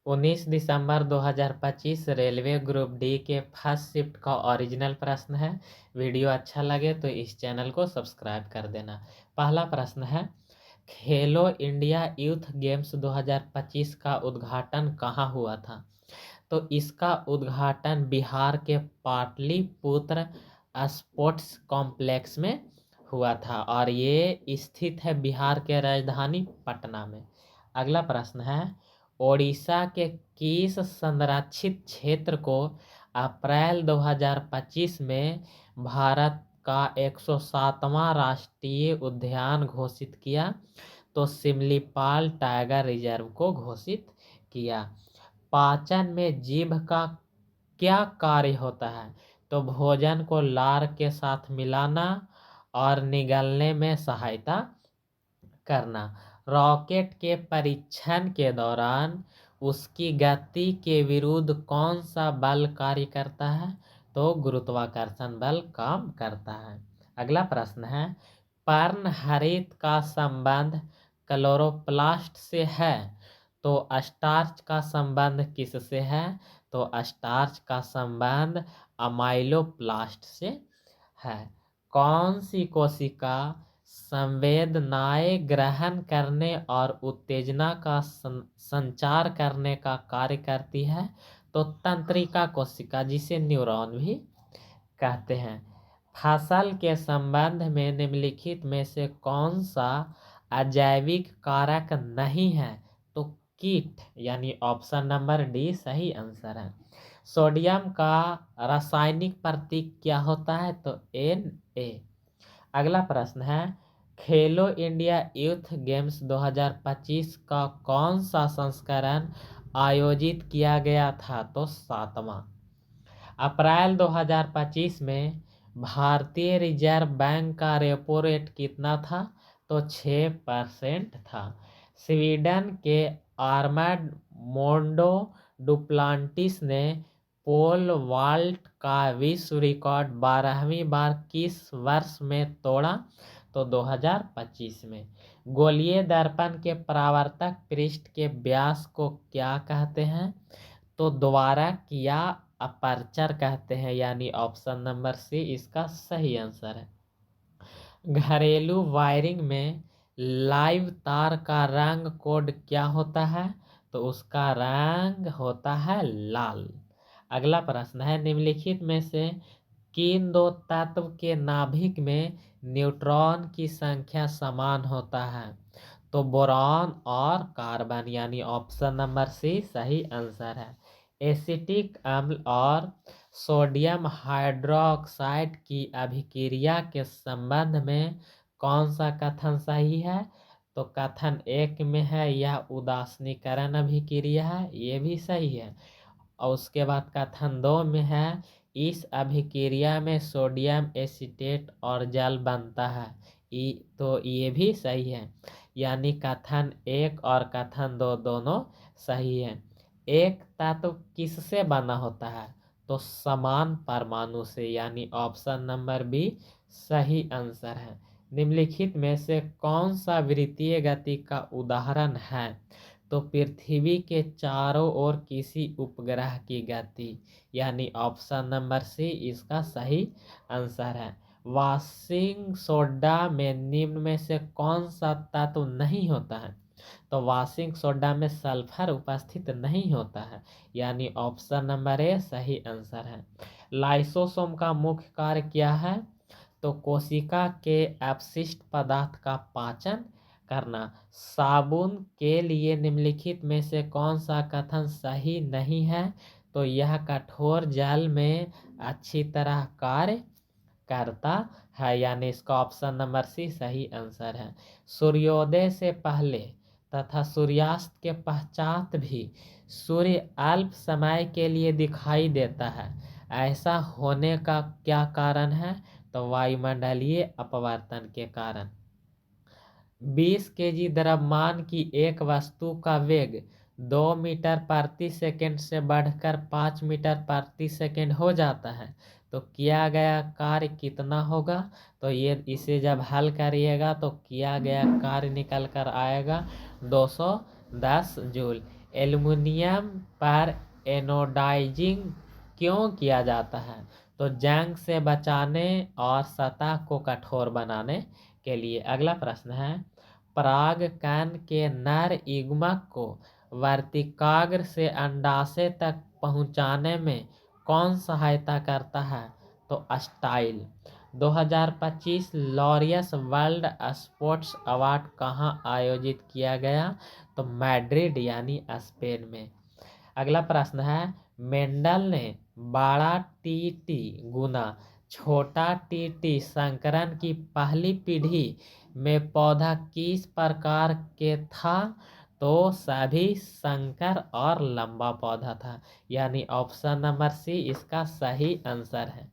19 दिसंबर 2025 railway group D के first shift का original प्रश्न है। वीडियो अच्छा लगे तो इस चैनल को सब्सक्राइब कर देना। पहला प्रश्न है, खेलो इंडिया यूथ गेम्स 2025 का उद्घाटन कहाँ हुआ था? तो इसका उद्घाटन बिहार के पाटलिपुत्र स्पोर्ट्स कॉम्प्लेक्स में हुआ था और ये स्थित है बिहार के राजधानी पटना में। अगला प्रश्न है, ओडिशा के किस संरक्षित क्षेत्र को अप्रैल 2025 में भारत का 107वां राष्ट्रीय उद्यान घोषित किया? तो सिमलीपाल टाइगर रिजर्व को घोषित किया। पाचन में जीभ का क्या कार्य होता है? तो भोजन को लार के साथ मिलाना और निगलने में सहायता करना। रॉकेट के परीक्षण के दौरान उसकी गति के विरुद्ध कौन सा बल कार्य करता है? तो गुरुत्वाकर्षण बल काम करता है। अगला प्रश्न है, पर्णहरित का संबंध क्लोरोप्लास्ट से है तो स्टार्च का संबंध किससे है? तो स्टार्च का संबंध अमाइलोप्लास्ट से है। कौन सी कोशिका संवेदनाएं ग्रहण करने और उत्तेजना का संचार करने का कार्य करती है? तो तंत्रिका कोशिका, जिसे न्यूरॉन भी कहते हैं। फसल के संबंध में निम्नलिखित में से कौन सा अजैविक कारक नहीं है? तो कीट, यानी ऑप्शन नंबर डी सही आंसर है। सोडियम का रासायनिक प्रतीक क्या होता है? तो Na। अगला प्रश्न है, खेलो इंडिया यूथ गेम्स 2025 का कौन सा संस्करण आयोजित किया गया था? तो 7वां। अप्रैल 2025 में भारतीय रिजर्व बैंक का रेपो रेट कितना था? तो 6% था। स्वीडन के आर्मड मोंडो डुप्लांटिस ने पोल वाल्ट का विश्व रिकॉर्ड 12वीं बार किस वर्ष में तोड़ा? तो 2025 में। गोलीय दर्पण के परावर्तक पृष्ठ के व्यास को क्या कहते हैं? तो द्वारक या अपर्चर कहते हैं, यानी ऑप्शन नंबर सी इसका सही आंसर है। घरेलू वायरिंग में लाइव तार का रंग कोड क्या होता है? तो उसका रंग होता है लाल। अगला प्रश्न है, निम्नलिखित में से किन दो तत्व के नाभिक में न्यूट्रॉन की संख्या समान होता है? तो बोरॉन और कार्बन, यानी ऑप्शन नंबर सी सही आंसर है। एसिटिक अम्ल और सोडियम हाइड्रोक्साइड की अभिक्रिया के संबंध में कौन सा कथन सही है? तो कथन एक में है यह उदासीनीकरण अभिक्रिया है, ये भी सही है। और उसके बाद कथन 2 में है इस अभिक्रिया में सोडियम एसीटेट और जल बनता है, तो ये भी सही है। यानी कथन 1 और कथन 2 दोनों सही है। एक तत्व किससे बना होता है? तो समान परमाणु से, यानी ऑप्शन नंबर बी सही आंसर है। निम्नलिखित में से कौन सा वृत्तीय गति का उदाहरण है? तो पृथ्वी के चारों ओर किसी उपग्रह की गति, यानी ऑप्शन नंबर सी इसका सही आंसर है। वाशिंग सोडा में निम्न में से कौन सा तत्व नहीं होता है? तो वाशिंग सोडा में सल्फर उपस्थित नहीं होता है, यानी ऑप्शन नंबर ए सही आंसर है। लाइसोसोम का मुख्य कार्य क्या है? तो कोशिका के अपशिष्ट पदार्थ का पाचन करना। साबुन के लिए निम्नलिखित में से कौन सा कथन सही नहीं है? तो यह कठोर जल में अच्छी तरह कार्य करता है, यानी इसका ऑप्शन नंबर सी सही आंसर है। सूर्योदय से पहले तथा सूर्यास्त के पश्चात भी सूर्य अल्प समय के लिए दिखाई देता है, ऐसा होने का क्या कारण है? तो वायुमंडलीय अपवर्तन के कारण। 20 केजी द्रव्यमान की एक वस्तु का वेग 2 मीटर प्रति सेकंड से बढ़कर 5 मीटर प्रति सेकंड हो जाता है, तो किया गया कार्य कितना होगा? तो ये इसे जब हल करिएगा तो किया गया कार्य निकल कर आएगा 210 जूल। एल्युमिनियम पर एनोडाइजिंग क्यों किया जाता है? तो जंग से बचाने और सतह को कठोर बनाने के लिए। अगला प्रश्न है, परागकण के नर युग्मक को वर्तिकाग्र से अंडाशय तक पहुंचाने में कौन सहायता करता है? तो style. 2025 Laureus world sports award कहाँ आयोजित किया गया? तो मैड्रिड यानी स्पेन में। अगला प्रश्न है, मेंडल ने बड़ा टीटी गुना छोटा टीटी संकरण की पहली पीढ़ी में पौधा किस प्रकार के था? तो सभी संकर और लंबा पौधा था, यानी ऑप्शन नंबर सी इसका सही आंसर है।